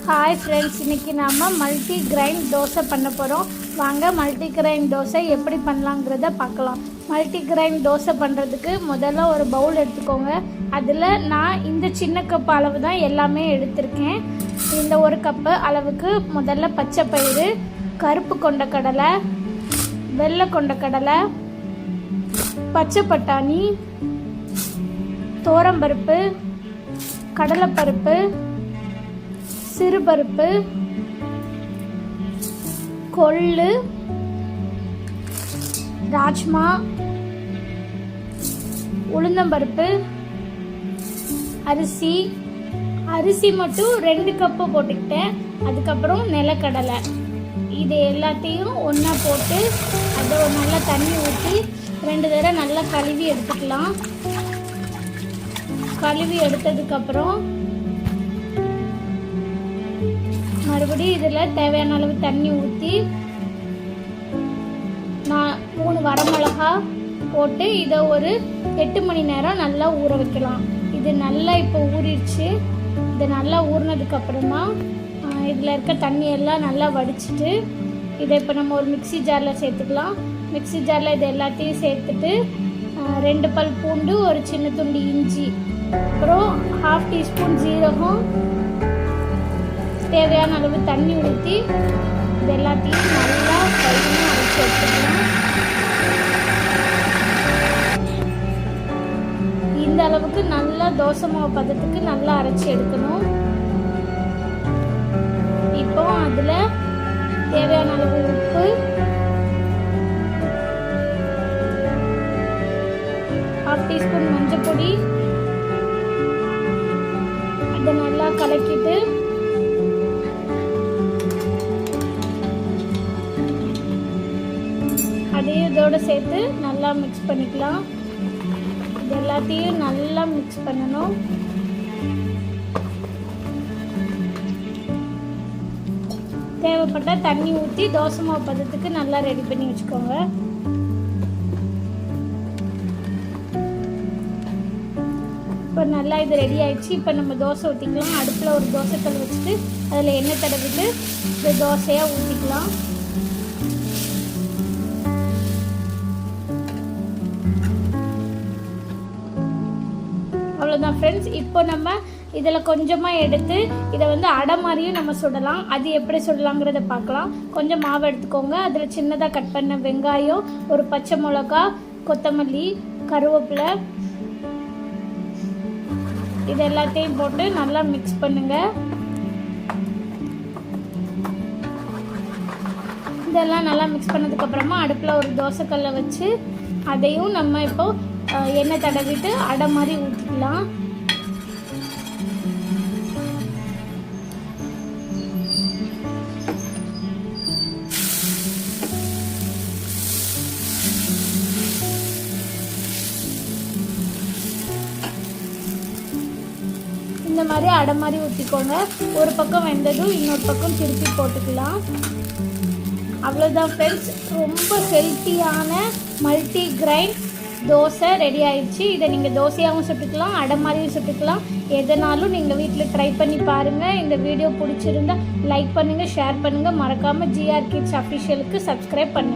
Hi friends, இன்றைக்கி நாம் multi grain dosa பண்ண போகிறோம். வாங்க மல்டி கிரைன் தோசை எப்படி பண்ணலாங்கிறத பார்க்கலாம். மல்டி கிரைன் தோசை பண்ணுறதுக்கு முதல்ல ஒரு பவுல் எடுத்துக்கோங்க. அதில் நான் இந்த சின்ன கப் அளவு தான் எல்லாமே எடுத்திருக்கேன். இந்த ஒரு கப்பு அளவுக்கு முதல்ல பச்சை பயிறு, கருப்பு கொண்டக்கடலை, வெள்ளை கொண்டக்கடலை, பச்சை பட்டாணி, தோரம்பருப்பு, கடலைப்பருப்பு, சிறுபருப்பு, கொள்ளு, ராஜ்மா, உளுந்தம்பருப்பு, அரிசி மட்டும் 2 கப்பு போட்டுக்கிட்டேன். அதுக்கப்புறம் நிலக்கடலை. இது எல்லாத்தையும் ஒன்றா போட்டு அதை நல்லா தண்ணி ஊற்றி 2 தடவை நல்லா கழுவி எடுத்துக்கலாம். கழுவி எடுத்ததுக்கப்புறம் மறுபடியும் இதில் தேவையான அளவு தண்ணி ஊற்றி நான் 3 வரமிளகா போட்டு இதை ஒரு 8 மணி நேரம் நல்லா ஊற வைக்கலாம். இது நல்லா இப்போ ஊறிடுச்சு. இது நல்லா ஊறினதுக்கப்புறமா இதில் இருக்க தண்ணியெல்லாம் நல்லா வடிச்சிட்டு இதை இப்போ நம்ம ஒரு மிக்சி ஜாரில் சேர்த்துக்கலாம். மிக்சி ஜாரில் இது எல்லாத்தையும் சேர்த்துட்டு 2 பல் பூண்டு, ஒரு சின்ன துண்டு இஞ்சி, அப்புறம் 1/2 டீஸ்பூன் ஜீரகம், தேவையான அளவு தண்ணி ஊற்றி இது எல்லாத்தையும் நல்லா கையில் அரைச்சி எடுத்துக்கலாம். இந்த அளவுக்கு நல்லா தோசை மாவு பதத்துக்கு நல்லா அரைச்சி எடுக்கணும். இப்போ அதில் தேவையான அளவு உப்பு, 1/2 டீஸ்பூன் மஞ்சள் பொடி, அதை நல்லா கலக்கிட்டு அதையும் இதோடு சேர்த்து நல்லா மிக்ஸ் பண்ணிக்கலாம். இது எல்லாத்தையும் நல்லா மிக்ஸ் பண்ணணும். தேவைப்பட்டால் தண்ணி ஊற்றி தோசை மாவு பதத்துக்கு நல்லா ரெடி பண்ணி வச்சுக்கோங்க. இப்போ நல்லா இது ரெடி ஆயிடுச்சு. இப்போ நம்ம தோசை ஊற்றிக்கலாம். அடுப்பில் ஒரு தோசைக்கல் வச்சுட்டு அதில் எண்ணெய் தடவிட்டு இந்த தோசையாக ஊற்றிக்கலாம். அவ்வளோதான் ஃப்ரெண்ட்ஸ். இப்போ நம்ம இதில் கொஞ்சமாக எடுத்து இதை அடை மாதிரியும் நம்ம சுடலாம். அது எப்படி சுடலாங்கிறத பார்க்கலாம். கொஞ்சம் மாவு எடுத்துக்கோங்க. அதில் சின்னதாக கட் பண்ண வெங்காயம், ஒரு பச்சை மிளகா, கொத்தமல்லி, கருவேப்பிலை, இது எல்லாத்தையும் போட்டு நல்லா மிக்ஸ் பண்ணுங்க. இதெல்லாம் நல்லா மிக்ஸ் பண்ணதுக்கப்புறமா அடுப்பில் ஒரு தோசைக்கல்லை வச்சு அதையும் நம்ம இப்போ எண்ணெய் தடவிட்டு அடை மாதிரி ஊற்றிக்கலாம். இந்த மாதிரி அடை மாதிரி ஊற்றிக்கோங்க. ஒரு பக்கம் வெந்ததும் இன்னொரு பக்கம் திருப்பி போட்டுக்கலாம். அவ்வளோதான் ஃப்ரெண்ட்ஸ், ரொம்ப ஹெல்த்தியான மல்டி கிரைன் தோசை ரெடி ஆயிடுச்சு. இதை நீங்கள் தோசையாகவும் சுட்டுக்கலாம், அடை மாதிரியும் சுட்டுக்கலாம். எதனாலும் நீங்கள் வீட்டில் ட்ரை பண்ணி பாருங்கள். இந்த வீடியோ பிடிச்சிருந்தா லைக் பண்ணுங்கள், ஷேர் பண்ணுங்கள். மறக்காமல் GR Kids அஃபிஷியலுக்கு சப்ஸ்கிரைப் பண்ணுங்கள்.